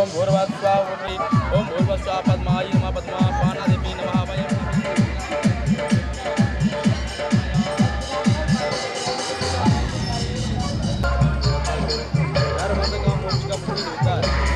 ओम भूर्भुवस्सुः ओम भूर्भुवस्सुः पद्माय नमः पद्मापानादेवी नमः वयं हर बंद का मोक्ष का फूल होता है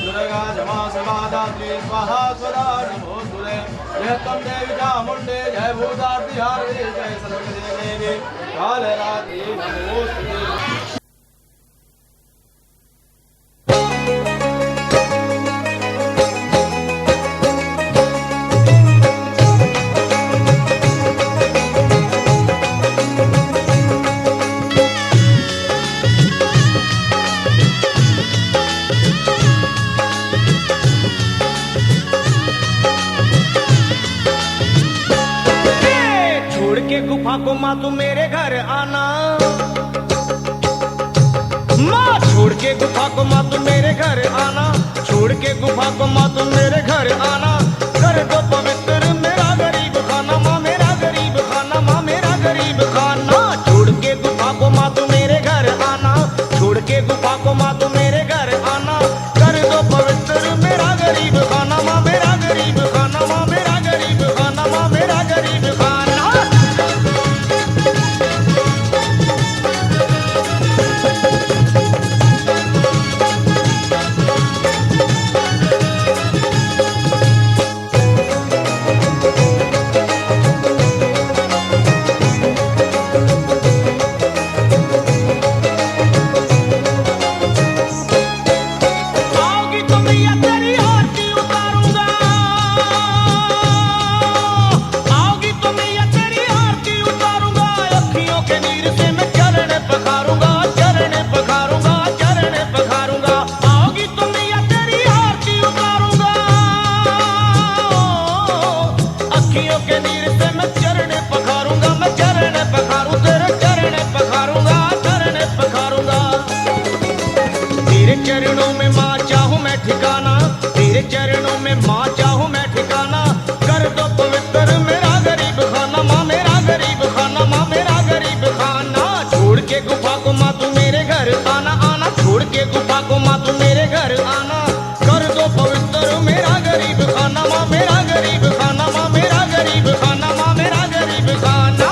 दुर्गा जमा सवादात्री स्वाहा स्वदा नमोस्तुते जय त्वं देवी चामुण्डे जय भूतार्तिहारिणी जय सर्वजय देवी कालरात्रि नमोस्तुते। गुफा को माँ तू मेरे घर आना, माँ छोड़ के गुफा को माँ तू मेरे घर आना, छोड़ के गुफा को माँ तू मेरे घर आना, कर दो पवित्र मेरा गरीब खाना, माँ मेरा गरीब खाना, माँ मेरा गरीब खाना। छोड़ के गुफा को माँ तू मेरे घर आना, छोड़ के गुफा को माँ तू मेरे घर आना, कर दो पवित्र मेरा गरीब खाना, माँ मेरा गरीब खाना, माँ मेरा गरीब खाना, माँ मेरा गरीब खाना। चरणों में माँ चाहूँ मैं ठिकाना, तेरे चरणों में माँ चाहूँ मैं ठिकाना, कर दो पवित्र मेरा गरीब खाना, माँ मेरा गरीब खाना, माँ मेरा गरीब खाना। छोड़ के गुफा को माँ तू मेरे घर आना, आना छोड़ के गुफा को माँ तू मेरे घर आना, कर दो पवित्र मेरा गरीब खाना, माँ मेरा गरीब खाना, माँ मेरा गरीब खाना, माँ मेरा गरीब खाना।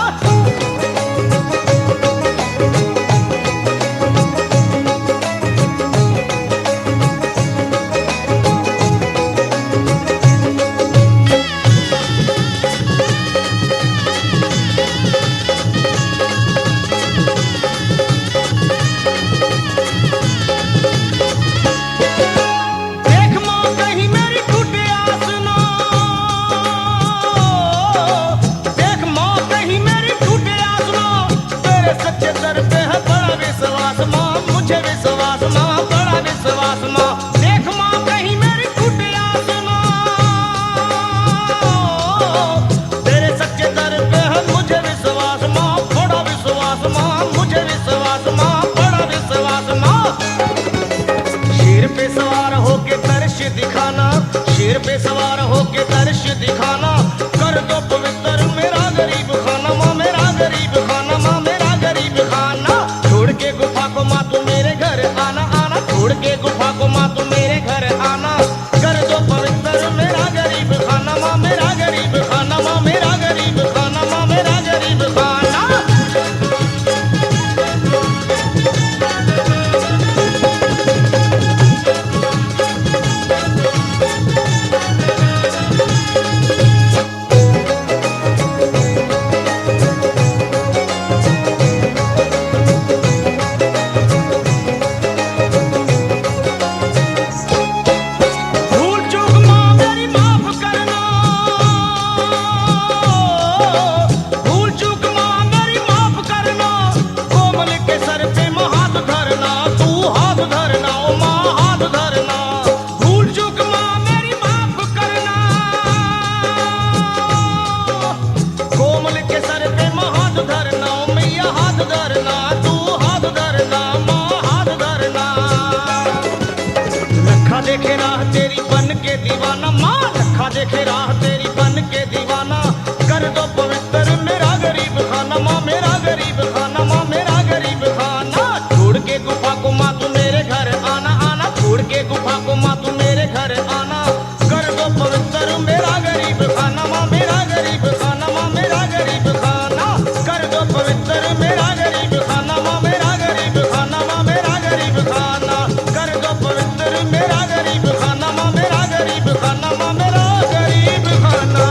दिखाना शेर पे सवार होके दृश्य दिखाना, कर दो पवित्र मेरा गरीब खाना, माँ मेरा गरीब खाना, माँ मेरा गरीब खाना। छोड़ के गुफा को माँ तू मेरे घर आना, आना छोड़ के गुफा को माँ तू मेरे घर आना, कर दो पवित्र मेरा गरीब खाना, माँ मेरा गरीब खाना, माँ मेरा गरीब खाना, माँ मेरा गरीब खाना। देखे राह तेरी बन के दीवाना माँ, लखा देखे राह तेरी बन के दीवाना। कर दो पवित्र मेरा गरीब खाना माँ, मेरा गरीब खाना माँ, मेरा गरीब खाना। छोड़ के गुफा को माँ तू मेरे घर आना, आना छोड़ के गुफा को माँ तू मेरे घर आना। कर दो पवित्र मेरा गरीब खाना माँ, मेरा गरीब खाना माँ, मेरा गरीब खाना। कर दो पवित्र मेरा गरीब खाना माँ, मेरा गरीब खाना माँ, मेरा गरीब खाना। कर दो पवित्र मेरा गरीब खाना माँ, मेरा गरीब खाना माँ, मेरा गरीब खाना।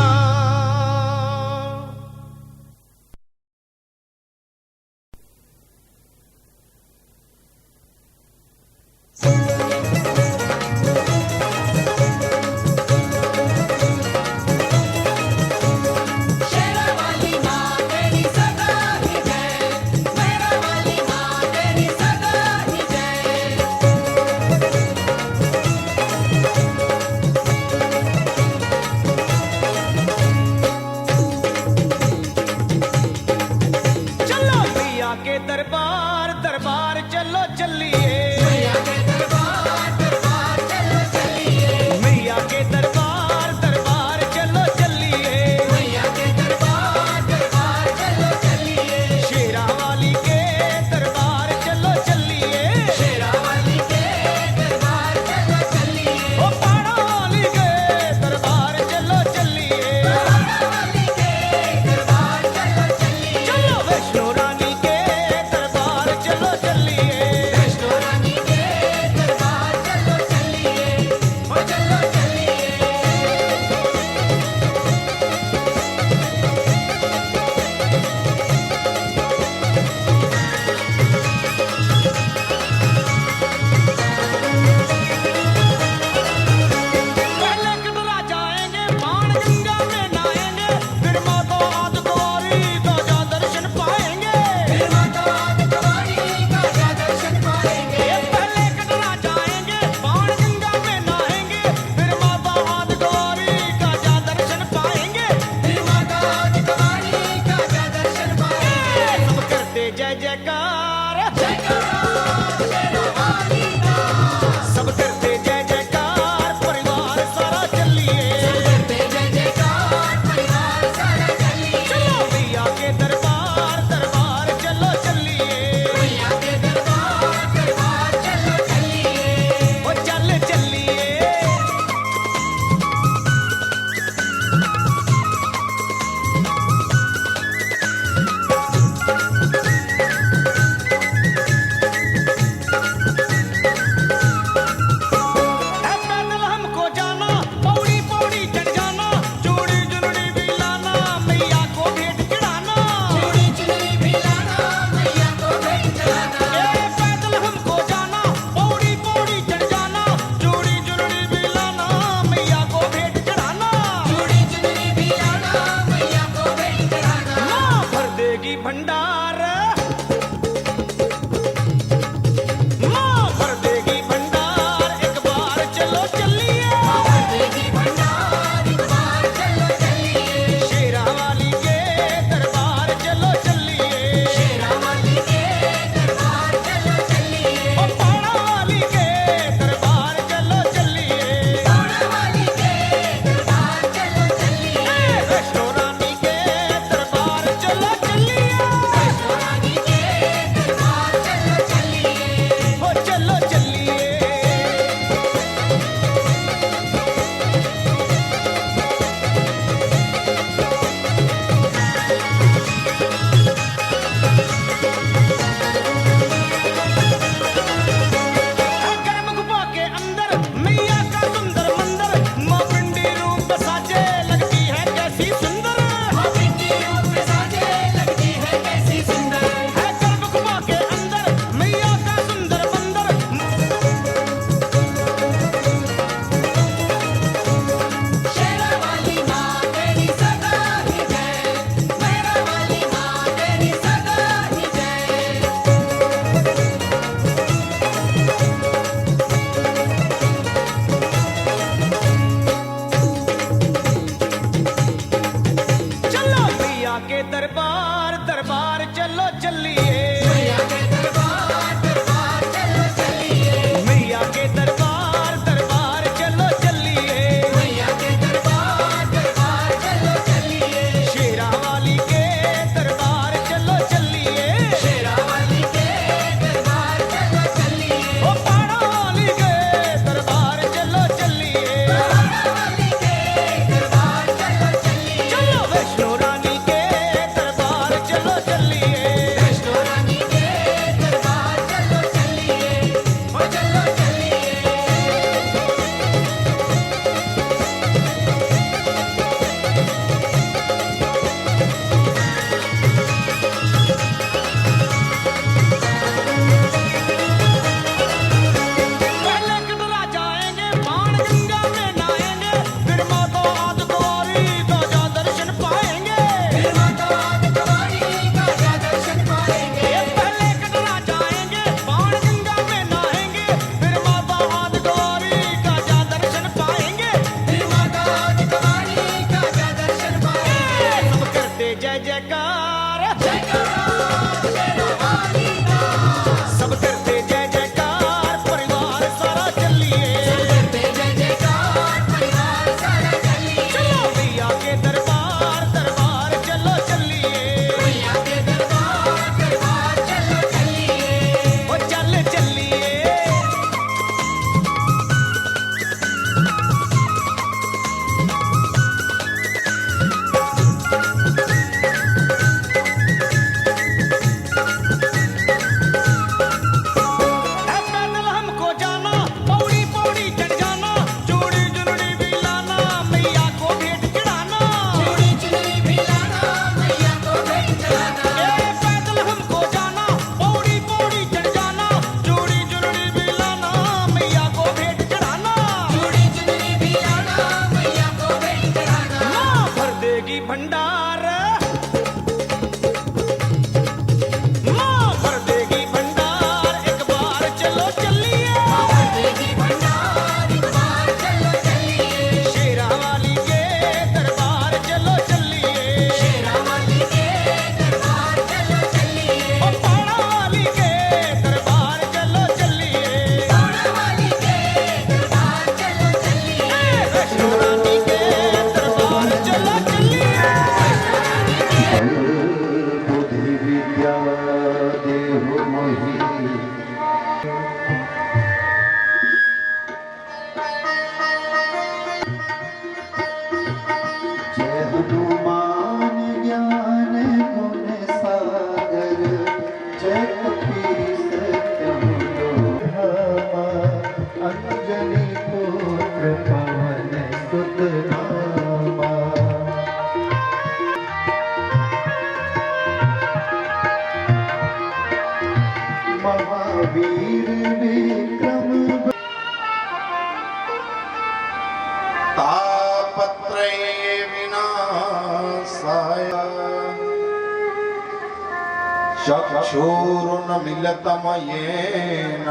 चक्षुरुन्मीलितं येन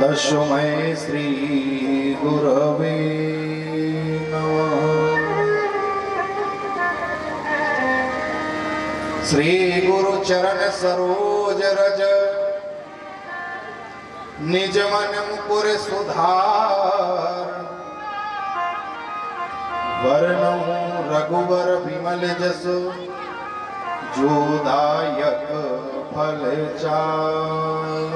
तस्मै श्रीगुरवे नमः। श्रीगुरुचरण सरोज रज निज मन मुकुर सुधार वरनहु रघुवर विमल जस जो दायक फल चार।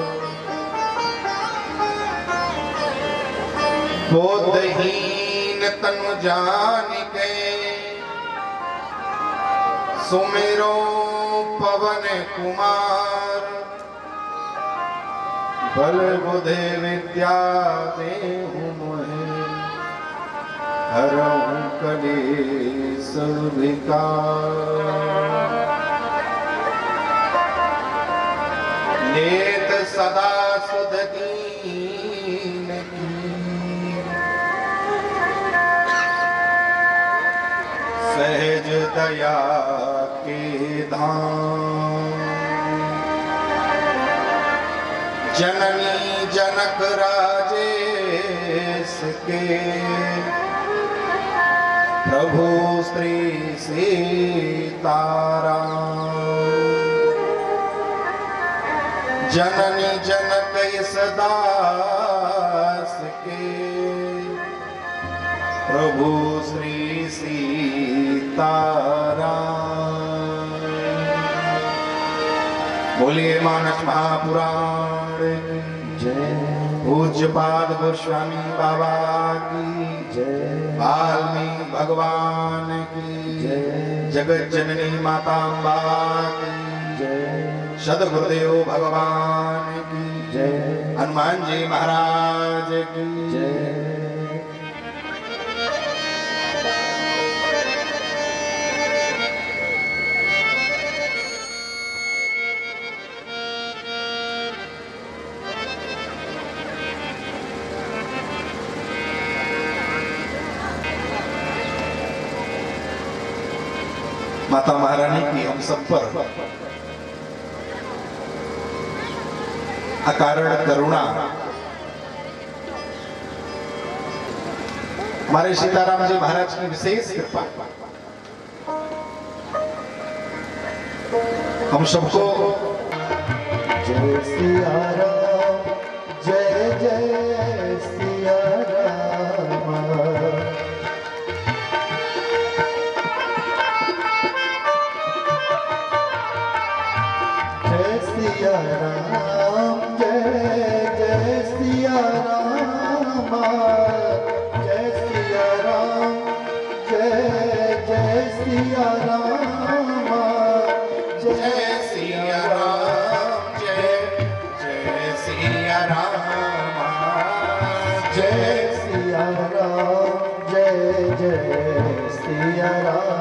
बोधहीन तनु जानिके सुमिरो पवन कुमार बल बुद्धि विद्या देहु मोहे हरहु कलेश विकार। नेत सदा सुध दीन की सहज दया के धाम। जननी जनक राजेश के प्रभु श्री सीताराम। जननी जनक इस दास के प्रभु श्री सीताराम। बोलिए मानस महापुराण जय। पूज्यपाद गोस्वामी बाबा की जय। वाल्मीकि भगवान की जय। जगत जननी माता अम्बा की जय। सदगुरुदेव भगवान की जय। हनुमान जी महाराज की जय। माता महारानी की हम सब पर अकारण करुणा। हमारे सीताराम जी महाराज की विशेष कृपा हम सबको जय सिया राम जय जय सिया राम। जय सिया राम जय जय सिया राम। जय सिया राम जय जय सिया राम। जय सिया राम जय जय सिया राम। जय सिया राम जय जय सिया राम।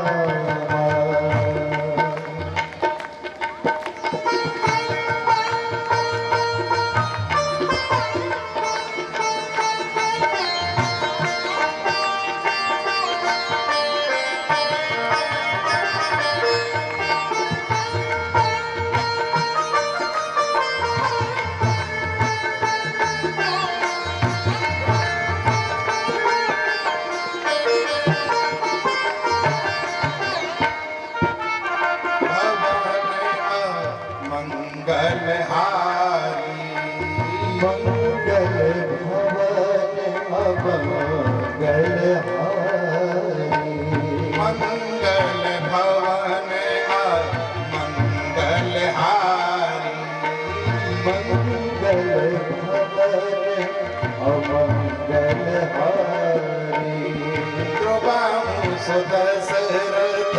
दशरथ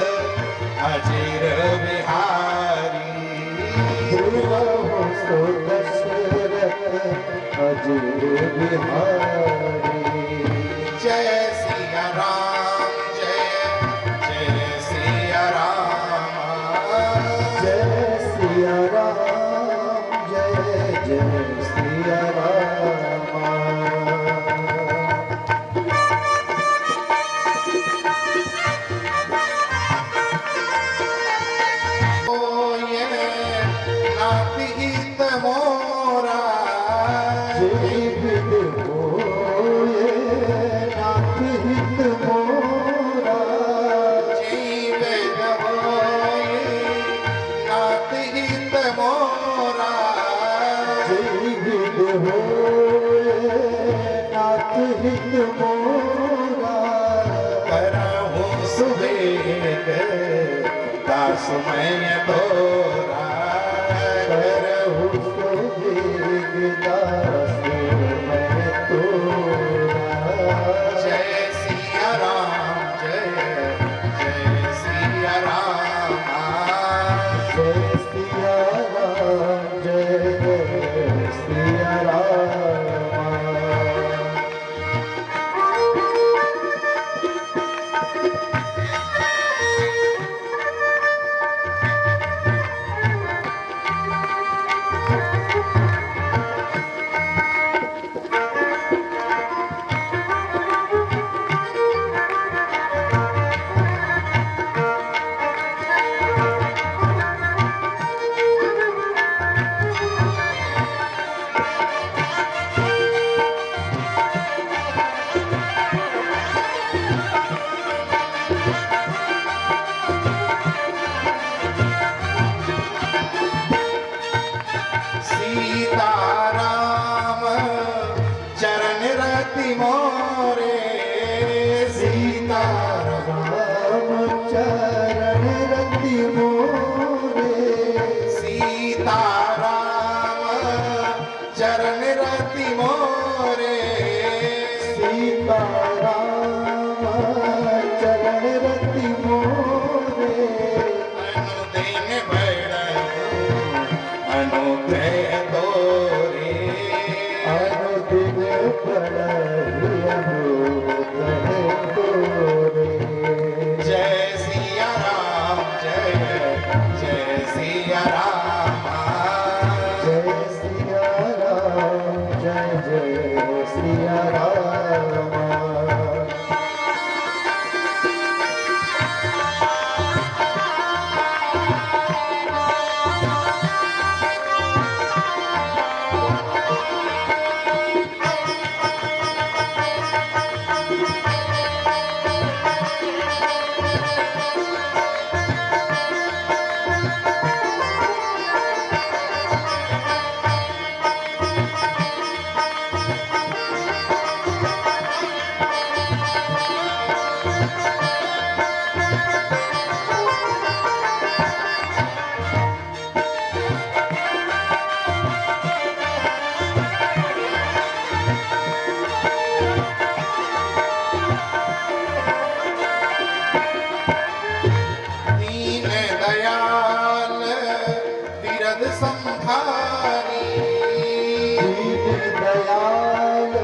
अजीर बिहारी। अजीर बिहारी। जय सिया राम जय जय सिया राम। जय सिया राम जय जय सिया राम। विद होए नाथ हित मोरा जीवित होए नाथ हित मोरा विद होए नाथ हित मोरा करहूँ सुबेग दास मैं तोरा करहु सुबेग दास मैं तोरा जय सिया राम जय जय सिया राम जय सिया राम जय जय सिया राम सीताराम चरण रति मोरे सीताराम राम चरण रति मोरे सीताराम चरण रति मोरे सीता राम चरण रति मोरे अनुदिन बैठूं अनुग्रह तोरे अनुदिन पढ़हि अनुग्रह तोरे जय सिया राम जय जय सिया राम जय सिया राम जय जय सिया राम दीन दयाल बिरद संभारी दीन दयाल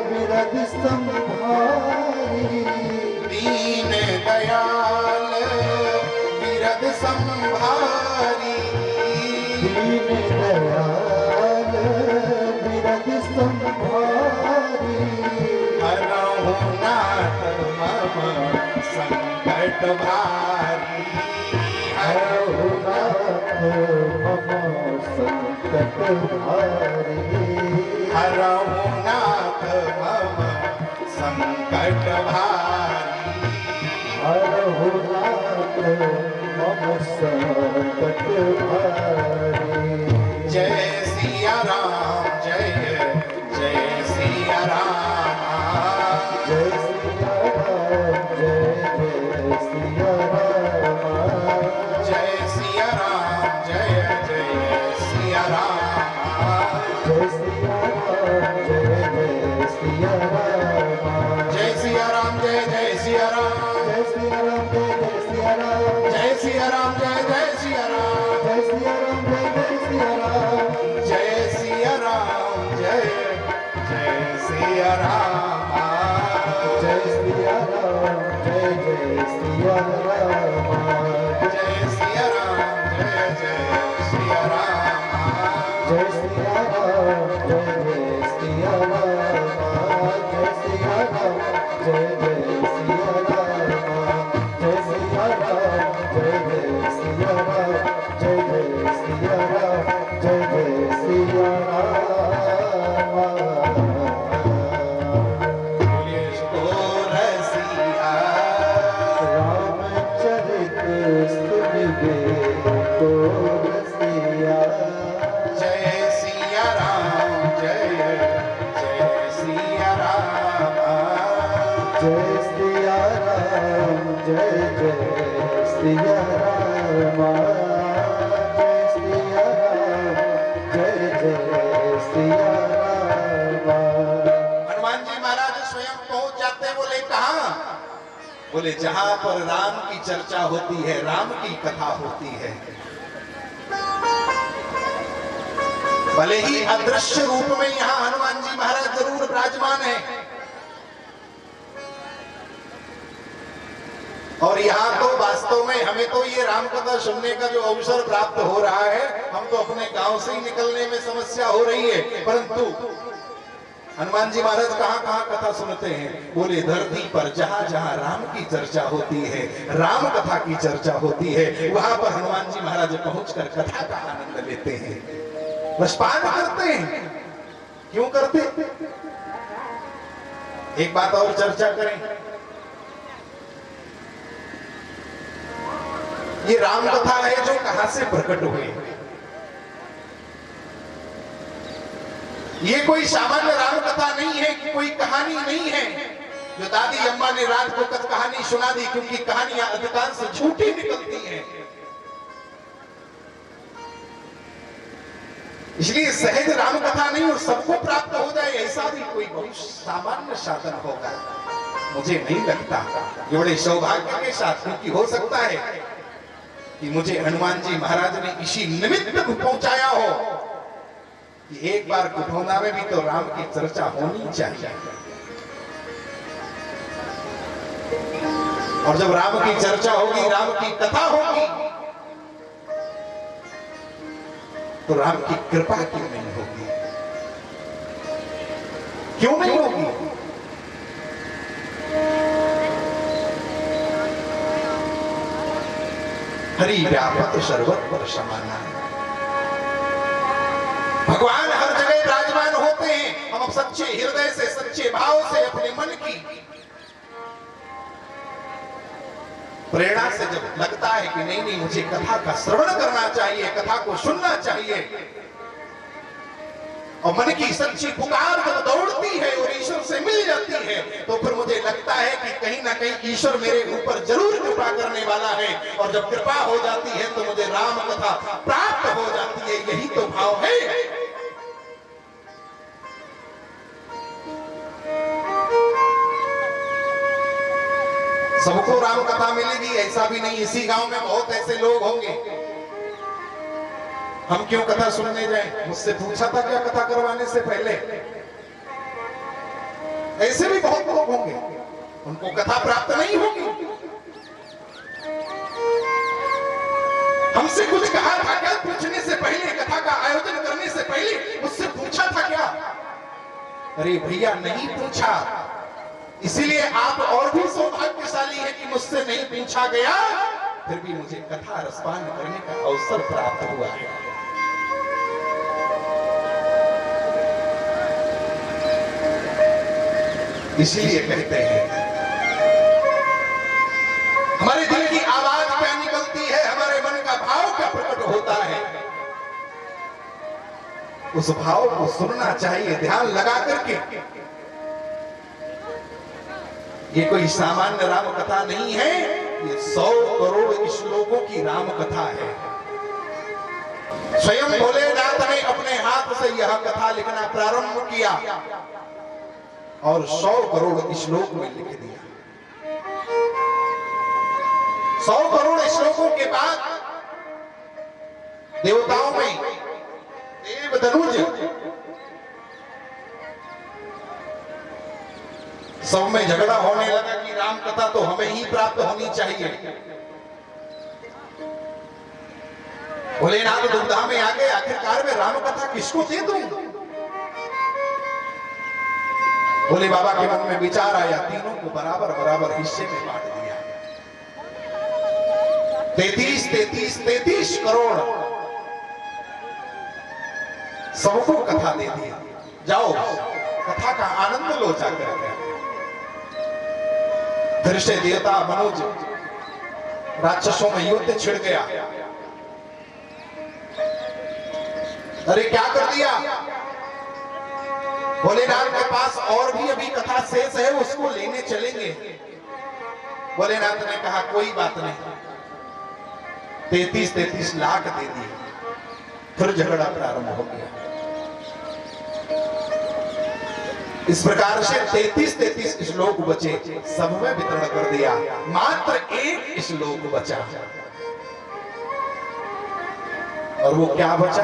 बिरद संभारी दीन दयाल बिरद संभारी दीन दयाल बिरद संभारी हरहु नाथ मम संकट भारी हरहु रघुनाथ मम संकट भारी हरहु नाथ मम संकट भारी रघुनाथ मम संकट भारी जय सिया राम जय जय सिया राम जय सिया राम जय जय सिया राम जय सिया राम जय जय सिया राम जय सिया राम जय जय सिया राम जय सिया राम जय जय सिया राम जय सिया राम जय जय सिया राम जय सिया राम जय जय सिया राम जय सिया राम जय जय सिया राम जय सिया राम जय जय सिया राम जय सिया राम जय जय सिया राम जय सिया राम जय जय सिया राम जय सिया राम जय जय सिया राम जय सिया राम जय जय सिया राम जय सिया राम जय जय सिया राम जय जय सिया राम जय जय सिया राम जय सिया राम जय जय सिया राम जय सिया राम जय जय सिया राम। हनुमान जी महाराज स्वयं पहुंच जाते, बोले कहां? बोले जहां पर राम की चर्चा होती है, राम की कथा होती है। भले ही अदृश्य रूप में यहां हनुमान जी महाराज जरूर विराजमान है, और यहाँ तो वास्तव में हमें तो ये राम कथा सुनने का जो अवसर प्राप्त हो रहा है, हम तो अपने गांव से ही निकलने में समस्या हो रही है, परंतु हनुमान जी महाराज कहाँ कहाँ कथा सुनते हैं? बोले धरती पर जहां जहां राम की चर्चा होती है, राम कथा की चर्चा होती है, वहां पर हनुमान जी महाराज पहुंचकर कथा का आनंद लेते हैं, रसपान करते हैं। क्यों करते? एक बात और चर्चा करें। ये राम कथा है जो कहां से प्रकट हुई? ये कोई सामान्य राम कथा नहीं है, कि कोई कहानी नहीं है जो दादी अम्मा ने रात को कहानी सुना दी, क्योंकि कहानियां अधिकांश झूठी निकलती हैं। इसलिए सहज राम कथा नहीं और सबको प्राप्त हो जाए ऐसा भी कोई बहुत सामान्य साधन होगा, मुझे नहीं लगता। ये बड़े सौभाग्य के साथ, क्योंकि हो सकता है कि मुझे हनुमान जी महाराज ने इसी निमित्त पहुंचाया हो कि एक बार कुठौना में भी तो राम की चर्चा होनी चाहिए, और जब राम की चर्चा होगी, राम की कथा होगी, तो राम की कृपा क्यों नहीं होगी? क्यों नहीं होगी? हरि व्यापक सर्वत्र समाना। भगवान हर जगह विराजमान होते हैं। हम सच्चे हृदय से, सच्चे भाव से अपने मन की प्रेरणा से जब लगता है कि नहीं नहीं मुझे कथा का श्रवण करना चाहिए, कथा को सुनना चाहिए, और मन की सच्ची पुकार जब दौड़ती है और ईश्वर से मिल जाती है, तो फिर मुझे लगता है कि कहीं ना कहीं ईश्वर मेरे ऊपर जरूर कृपा करने वाला है, और जब कृपा हो जाती है तो मुझे राम कथा प्राप्त हो जाती है। यही तो भाव है। सबको राम कथा मिलेगी ऐसा भी नहीं, इसी गांव में बहुत ऐसे लोग होंगे। हम क्यों कथा सुनने जाएं? मुझसे पूछा था क्या कथा करवाने से पहले? ऐसे भी बहुत लोग होंगे, उनको कथा प्राप्त नहीं होगी। हमसे कुछ कहा था क्या पूछने से पहले, कथा का आयोजन करने से पहले मुझसे पूछा था क्या? अरे भैया नहीं पूछा, इसीलिए आप और भी सौभाग्यशाली है कि मुझसे नहीं पूछा गया, फिर भी मुझे कथा रसपान करने का अवसर प्राप्त हुआ है। इसलिए कहते हैं हमारे दिल की आवाज क्या निकलती है, हमारे मन का भाव क्या प्रकट होता है, उस भाव को सुनना चाहिए ध्यान लगा करके। ये कोई सामान्य राम कथा नहीं है, ये 100 करोड़ श्लोकों की राम कथा है। स्वयं भोलेनाथ ने अपने हाथ से यह कथा लिखना प्रारंभ किया और 100 करोड़ श्लोक में लिख दिया। 100 करोड़ श्लोकों के बाद देवताओं में देवधनुज सब में झगड़ा होने लगा कि राम कथा तो हमें ही प्राप्त होनी चाहिए। भोलेनाथ दुविधा में आ गए, आखिरकार में राम कथा किसको दे दूं? भोले बाबा के मन में विचार आया, तीनों को बराबर बराबर हिस्से में बांट दिया। 33 करोड़ सबको कथा दे दिया। जाओ कथा का आनंद लो जाकर। धृष्ट देवता मनोज राक्षसों में युद्ध छिड़ गया। अरे क्या कर दिया? भोलेनाथ के पास और भी अभी कथा शेष है, उसको लेने चलेंगे। भोलेनाथ ने कहा कोई बात नहीं, 33 लाख दे दिए। फिर झगड़ा प्रारंभ हो गया। इस प्रकार से 33 श्लोक बचे, सब में वितरण कर दिया, मात्र एक श्लोक बचा। और वो क्या बचा?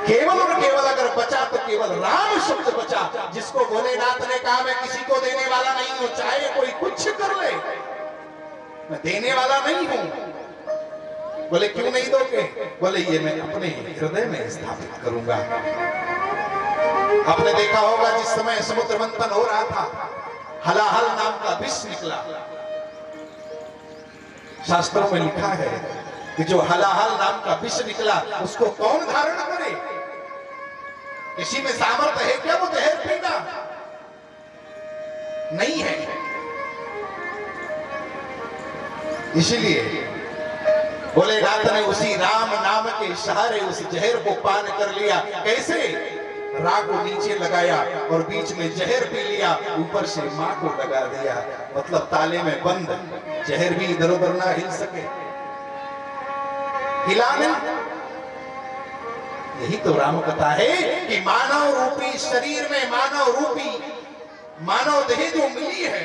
केवल और केवल अगर बचा तो केवल राम शब्द बचा, जिसको भोलेनाथ ने कहा मैं किसी को देने वाला नहीं हूं, चाहे कोई कुछ कर ले, मैं देने वाला नहीं हूं। बोले क्यों नहीं दोगे? बोले ये मैं अपने हृदय में स्थापित करूंगा। आपने देखा होगा जिस समय समुद्र मंथन हो रहा था, हलाहल नाम का विष निकला। शास्त्रों में लिखा है कि जो हलाहल नाम का विष निकला उसको कौन धारण करे? किसी में सामर्थ्य है क्या वो जहर पीना? नहीं है। इसलिए भोलेनाथ ने उसी राम नाम के सहारे उस जहर को पान कर लिया। कैसे? राग को नीचे लगाया और बीच में जहर पी लिया, ऊपर से मां को लगा दिया, मतलब ताले में बंद, जहर भी इधर उधर ना हिल सके, हिला नहीं। यही तो राम कथा है कि मानव रूपी शरीर में मानव देह जो मिली है,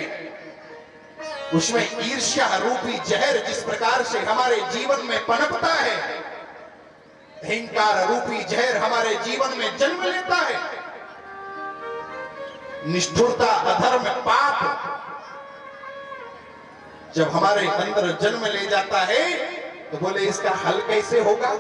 उसमें ईर्ष्या रूपी जहर जिस प्रकार से हमारे जीवन में पनपता है, अहंकार रूपी जहर हमारे जीवन में जन्म लेता है, निष्ठुरता, अधर्म, पाप जब हमारे अंदर जन्म ले जाता है तो बोले इसका हल कैसे होगा?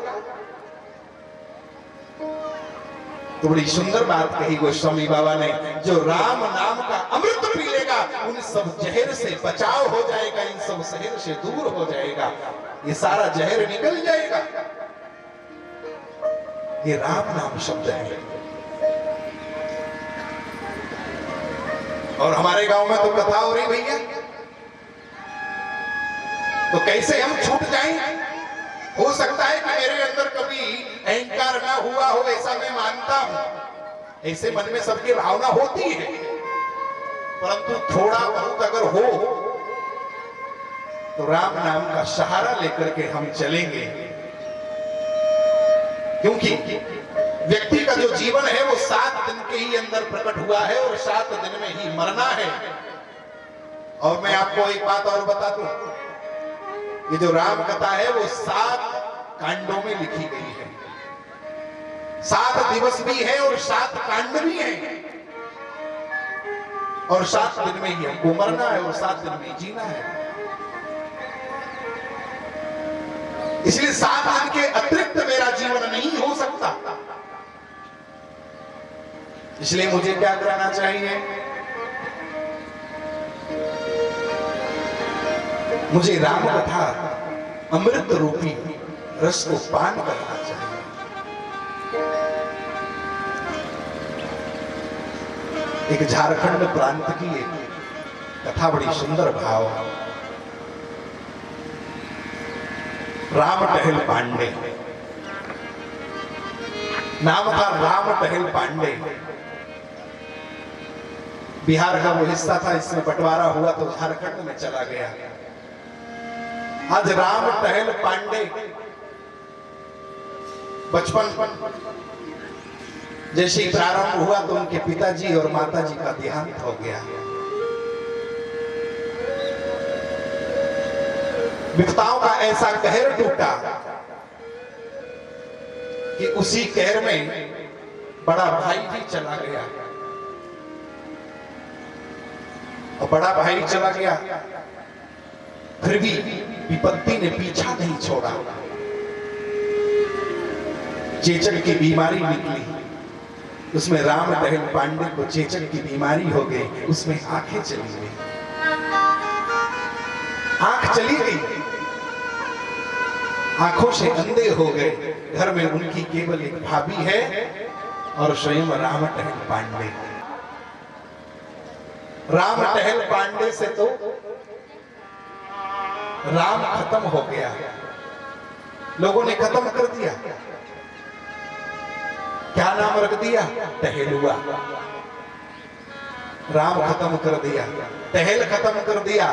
तो बड़ी सुंदर बात कही गोस्वामी बाबा ने, जो राम नाम का अमृत पी लेगा उन सब जहर से बचाव हो जाएगा, इन सब जहर से दूर हो जाएगा, ये सारा जहर निकल जाएगा। ये राम नाम शब्द है। और हमारे गांव में तो कथा हो रही भैया, तो कैसे हम छूट जाएं? हो सकता है कि मेरे अंदर कभी अहंकार ना हुआ हो, ऐसा मैं मानता हूं, ऐसे मन में सबकी भावना होती है, परंतु थोड़ा बहुत अगर हो तो राम नाम का सहारा लेकर के हम चलेंगे। क्योंकि व्यक्ति का जो जीवन है वो 7 दिन के ही अंदर प्रकट हुआ है और 7 दिन में ही मरना है। और मैं आपको एक बात और बता दूं, ये जो राम कथा है वो 7 कांडों में लिखी गई है। 7 दिवस भी है और 7 कांड भी है, और 7 दिन में ही हमको मरना है और 7 दिन में जीना है। इसलिए 7 दिन के अतिरिक्त मेरा जीवन नहीं हो सकता। इसलिए मुझे क्या करना चाहिए? मुझे राम कथा अमृत रूपी रस को पान करना चाहिए। एक झारखंड प्रांत की एक कथा, बड़ी सुंदर भाव। राम टहल पांडे नाम था, राम टहल पांडे। बिहार का वो हिस्सा था, इसमें बंटवारा हुआ तो झारखंड में चला गया। आज राम टहल पांडे बचपन जैसे ही प्रारंभ हुआ तो उनके पिताजी और माताजी का देहांत हो गया। विपदाओं का ऐसा कहर टूटा कि उसी कहर में बड़ा भाई भी चला गया, और बड़ा भाई चला गया फिर भी विपत्ति ने पीछा नहीं छोड़ा। चेचक की बीमारी निकली, उसमें राम टहल पांडे को चेचक की बीमारी हो गई, उसमें आंखें चली गई, आंख चली गई, आंखों से अंधे हो गए। घर में उनकी केवल एक भाभी है और स्वयं राम टहल पांडे। राम टहल पांडे से तो राम खत्म हो गया, लोगों ने खत्म कर दिया। क्या नाम रख दिया? टहलुआ। राम खत्म कर दिया, टहल खत्म कर दिया,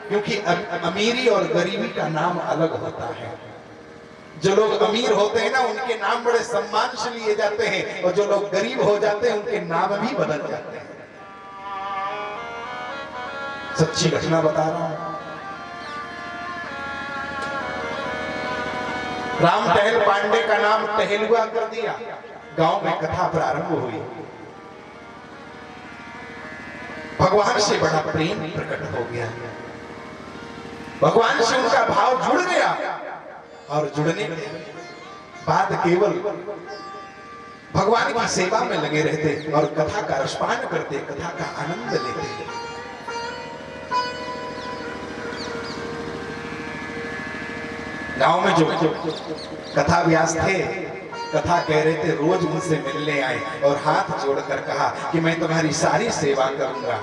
क्योंकि अमीरी और गरीबी का नाम अलग होता है। जो लोग अमीर होते हैं ना, उनके नाम बड़े सम्मान से लिए जाते हैं, और जो लोग गरीब हो जाते हैं उनके नाम भी बदल जाते हैं। सच्ची घटना बता रहा हूं। राम टहल पांडे का नाम टहलुआ कर दिया। गांव में कथा प्रारंभ हुई। भगवान से बड़ा प्रेम प्रकट हो गया, भगवान से उनका भाव जुड़ गया, और जुड़ने के बाद केवल भगवान की सेवा में लगे रहते और कथा का रसपान करते, कथा का आनंद लेते। गांव में जो कथा व्यास थे, कथा कह रहे थे, रोज मुझसे मिलने आए और हाथ जोड़कर कहा कि मैं तुम्हारी सारी सेवा करूंगा,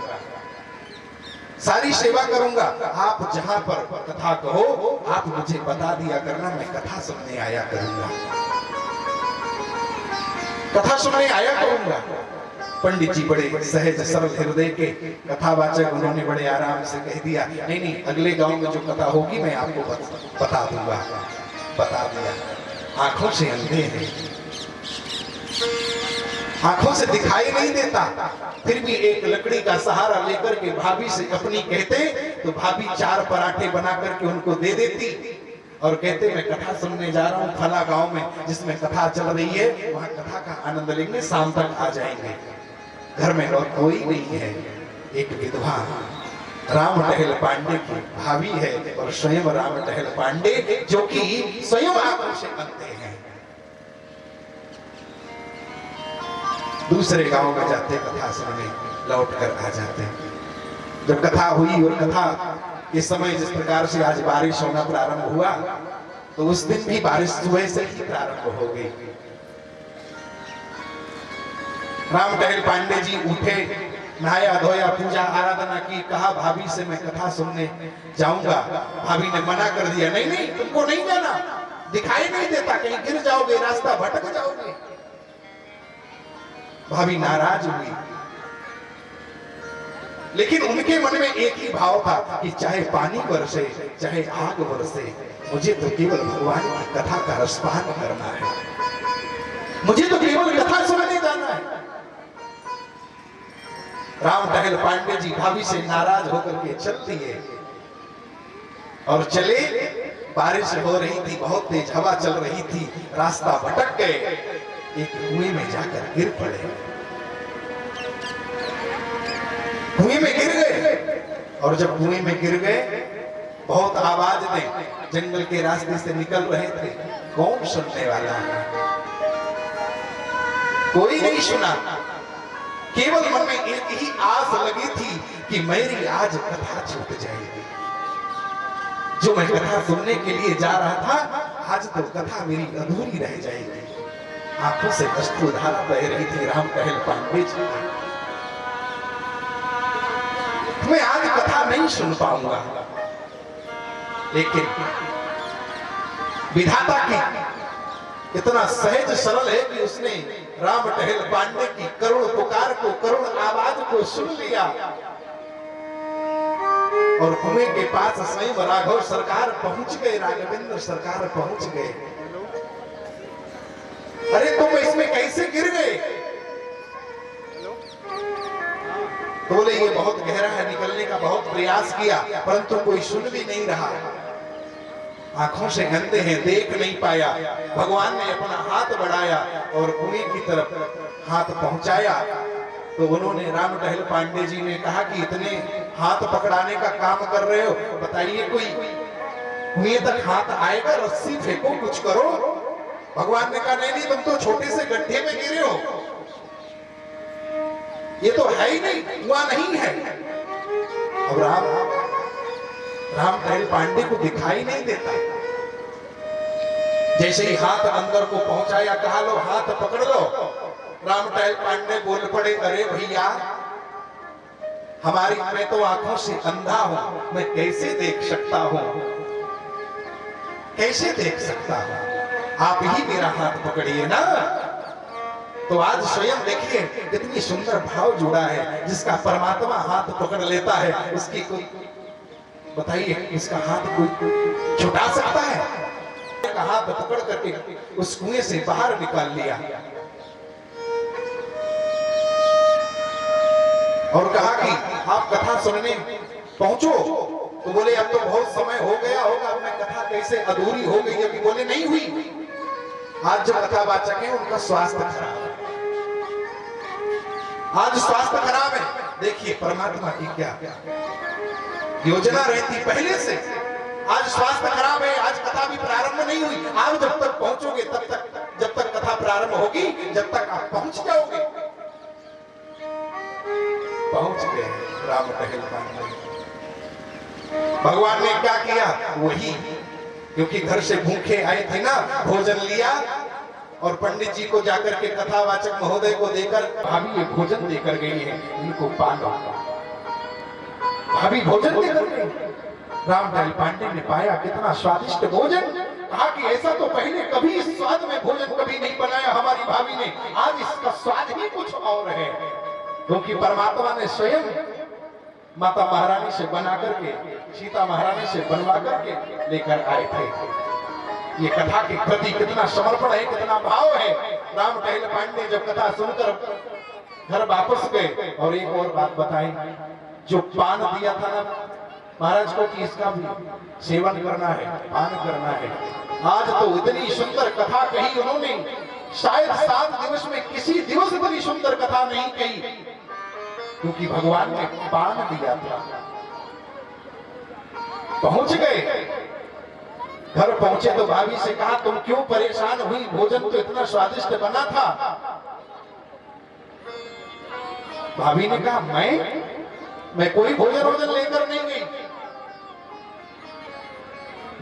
सारी सेवा करूंगा। आप जहां पर कथा कहो आप मुझे बता दिया करना, मैं कथा सुनने आया करूंगा, कथा सुनने आया करूंगा। पंडित जी बड़े सहज सरल हृदय के कथावाचक, उन्होंने बड़े आराम से कह दिया, नहीं नहीं, अगले गांव में जो कथा होगी मैं आपको बता दूंगा। बता दिया। आंखों से अंधे हैं, आंखों से दिखाई नहीं देता, फिर भी एक लकड़ी का सहारा लेकर के भाभी से अपनी कहते तो भाभी 4 पराठे बना करके उनको दे देती और कहते मैं कथा सुनने जा रहा हूँ फला गांव में जिसमें कथा चल रही है, वहां कथा का आनंद लेंगे, शाम तक आ जाएंगे। घर में और कोई नहीं है। एक विधवा राम टहल पांडे की भाभी है और स्वयं राम टहल पांडे जो कि स्वयं आंखों से अंधे हैं। दूसरे गांव में जाते कथा सुनने, लौट कर आ जाते। जब कथा हुई और कथा इस समय जिस प्रकार से आज बारिश होना प्रारंभ हुआ, तो उस दिन भी बारिश सुबह से ही प्रारंभ हो गई। राम टहल पांडे जी उठे, नहाया धोया, पूजा आराधना की, कहा भाभी से मैं कथा सुनने जाऊंगा। भाभी ने मना कर दिया, नहीं नहीं तुमको नहीं जाना, दिखाई नहीं देता, कहीं गिर जाओगे, रास्ता भटक जाओगे। भाभी नाराज हुई, लेकिन उनके मन में एक ही भाव था कि चाहे पानी बरसे चाहे आग बरसे, मुझे तो केवल भगवान की कथा का रसपान करना है, मुझे तो केवल कथा सुनने जाना है। राम टहल पांडे जी भाभी से नाराज होकर के चल दिए और चले। बारिश हो रही थी, बहुत तेज हवा चल रही थी, रास्ता भटक गए, एक कुएं में जाकर गिर पड़े, कुएं में गिर गए। और जब कुएं में गिर गए, बहुत आवाज दें, जंगल के रास्ते से निकल रहे थे, कौन सुनने वाला है? कोई नहीं सुना, केवल मन में एक ही आस लगी थी कि मेरी आज कथा छूट जाएगी। जो मैं कथा सुनने के लिए जा रहा था, आज तो कथा मेरी अधूरी रह जाएगी। आंखों से अश्रुधारा बह रही थी राम टहल पांडे जी, मैं आज कथा नहीं सुन पाऊंगा। लेकिन विधाता की इतना सहज सरल है कि उसने राम टहल पांडे की करुण पुकार को, करुण आवाज को सुन लिया और कुएं के पास स्वयं राघव सरकार पहुंच गए, राघवेंद्र सरकार पहुंच गए। अरे तुम इसमें कैसे गिर गए? बोले ये बहुत गहरा है, निकलने का बहुत प्रयास किया परंतु कोई सुन भी नहीं रहा, आंखों से अंधे हैं, देख नहीं पाया। भगवान ने अपना हाथ बढ़ाया और कुएं की तरफ हाथ पहुंचाया तो उन्होंने राम टहल पांडे जी ने कहा कि इतने हाथ पकड़ाने का काम कर रहे हो, बताइए कोई कुएं तक हाथ आएगा, रस्सी फेंको, कुछ करो। भगवान ने कहा नहीं नहीं, तुम तो छोटे से गड्ढे में गिरे हो, ये तो है ही नहीं, कुआं नहीं है। अब राम टहल पांडे को दिखाई नहीं देता, जैसे ही हाथ अंदर को पहुंचाया, कहा लो हाथ पकड़ लो। राम टहल पांडे बोल पड़े, अरे भैया हमारी, मैं तो आंखों से अंधा हूं, मैं कैसे देख सकता हूं, कैसे देख सकता हूं, आप ही मेरा हाथ पकड़िए ना। तो आज स्वयं देखिए कितनी सुंदर भाव जुड़ा है। जिसका परमात्मा हाथ पकड़ लेता है उसकी कोई बताइए इसका हाथ कोई छुटा सकता है? का हाथ पकड़ करके उस कुएं से बाहर निकाल लिया और कहा कि आप कथा सुनने पहुंचो। तो बोले अब तो बहुत समय हो गया होगा, अब मैं कथा कैसे अधूरी हो गई? अभी बोले नहीं हुई। आज जो कथावाचक है उनका स्वास्थ्य खराब है, आज स्वास्थ्य खराब है। देखिए परमात्मा की क्या योजना रहती पहले से। आज स्वास्थ्य खराब है, आज कथा भी प्रारंभ नहीं हुई। आप जब तक पहुंचोगे तब तक, जब तक कथा प्रारंभ होगी जब तक आप पहुंच जाओगे। पहुंच गए राम टहल पाने। भगवान ने क्या किया? वही, क्योंकि घर से भूखे आए थे ना, भोजन लिया और पंडित जी को जाकर के कथावाचक महोदय को देकर भाभी ये भोजन देकर गई है, इनको पालो। भाभी भोजन देकर गई। रामदयाल पांडे ने पाया कितना स्वादिष्ट भोजन। कहा कि ऐसा तो पहले कभी इस स्वाद में भोजन कभी नहीं बनाया हमारी भाभी ने, आज इसका स्वाद ही कुछ और है। क्योंकि परमात्मा ने स्वयं माता महारानी से बना करके, सीता महारानी से बनवा करके लेकर आए थे। ये कथा के प्रति कितना समर्पण है, कितना भाव है। राम टहल पांडे जब कथा सुनकर घर वापस गए। और एक और बात बताएं, जो पान दिया था ना महाराज को कि इसका भी सेवन करना है, पान करना है। आज तो इतनी सुंदर कथा कही उन्होंने, शायद 7 दिवस में किसी दिवस इतनी सुंदर कथा नहीं कही, क्योंकि भगवान ने पान दिया था। पहुंच गए, घर पहुंचे तो भाभी से कहा तुम क्यों परेशान हुई, भोजन तो इतना स्वादिष्ट बना था। भाभी ने कहा मैं कोई भोजन लेकर नहीं गई।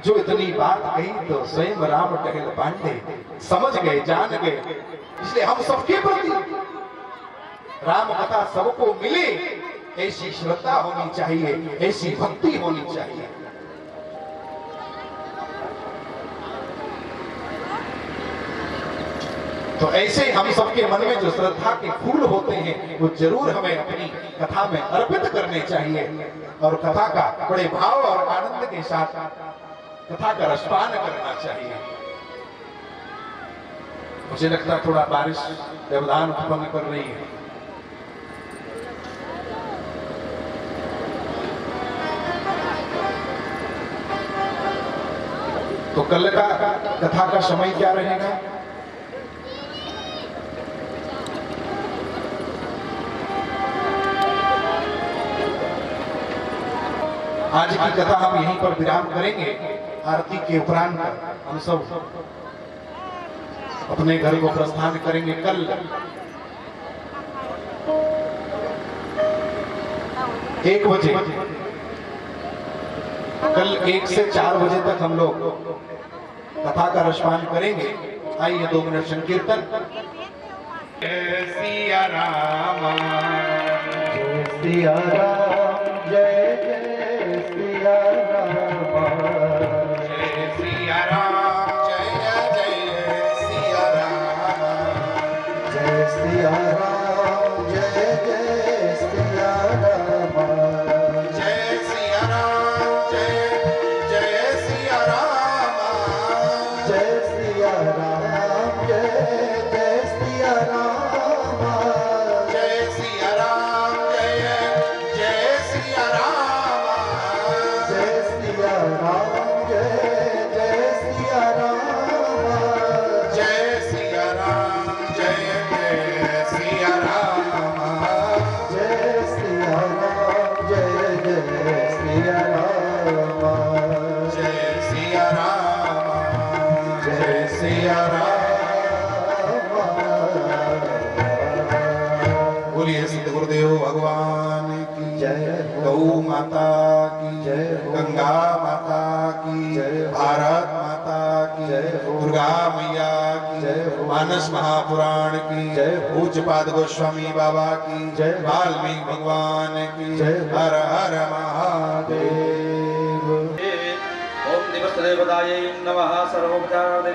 जो इतनी बात कही तो स्वयं राम टहल पांडे समझ गए, जान गए। इसलिए हम सबके प्रति राम कथा सबको मिले, ऐसी श्रद्धा होनी चाहिए, ऐसी भक्ति होनी चाहिए। तो ऐसे हम सबके मन में जो श्रद्धा के फूल होते हैं वो जरूर हमें अपनी कथा में अर्पित करने चाहिए और कथा का बड़े भाव और आनंद के साथ कथा का रसपान करना चाहिए। मुझे लगता है थोड़ा बारिश व्यवधान उत्पन्न कर रही है। तो कल का कथा का समय क्या रहेगा? आज की कथा हम यहीं पर विराम करेंगे। आरती के उपरांत हम सब अपने घर को प्रस्थान करेंगे। कल 1 बजे, कल 1 से 4 बजे तक हम लोग कथा का रसपान करेंगे। आइए 2 मिनट संकीर्तन। जय सिया राम, जय सिया राम, जय जय सिया राम, जय सिया राम, जय जय सिया राम, जय सिया राम, जय जय सिया राम, जय सिया राम, जय जय सिया राम, जय सिया राम, जय जय सिया राम, जय सिया राम, जय जय सिया राम, जय सिया राम, जय जय सिया राम, जय सिया राम, जय जय सिया राम, जय सिया राम, जय जय सिया राम, जय सिया राम, जय सिया राम। बोलिए सिद्ध गुरुदेव भगवान की जय हो। गौ माता की जय हो। गंगा माता की जय हो। भारत माता की जय हो। दुर्गा मैया की जय हो। मानस महापुराण की जय हो। पूज्यपाद गोस्वामी बाबा की जय हो। वाल्मीकि भगवान की जय हो। हर हर महादेव। ओम दिवस देवतायै नमः सर्वोपचार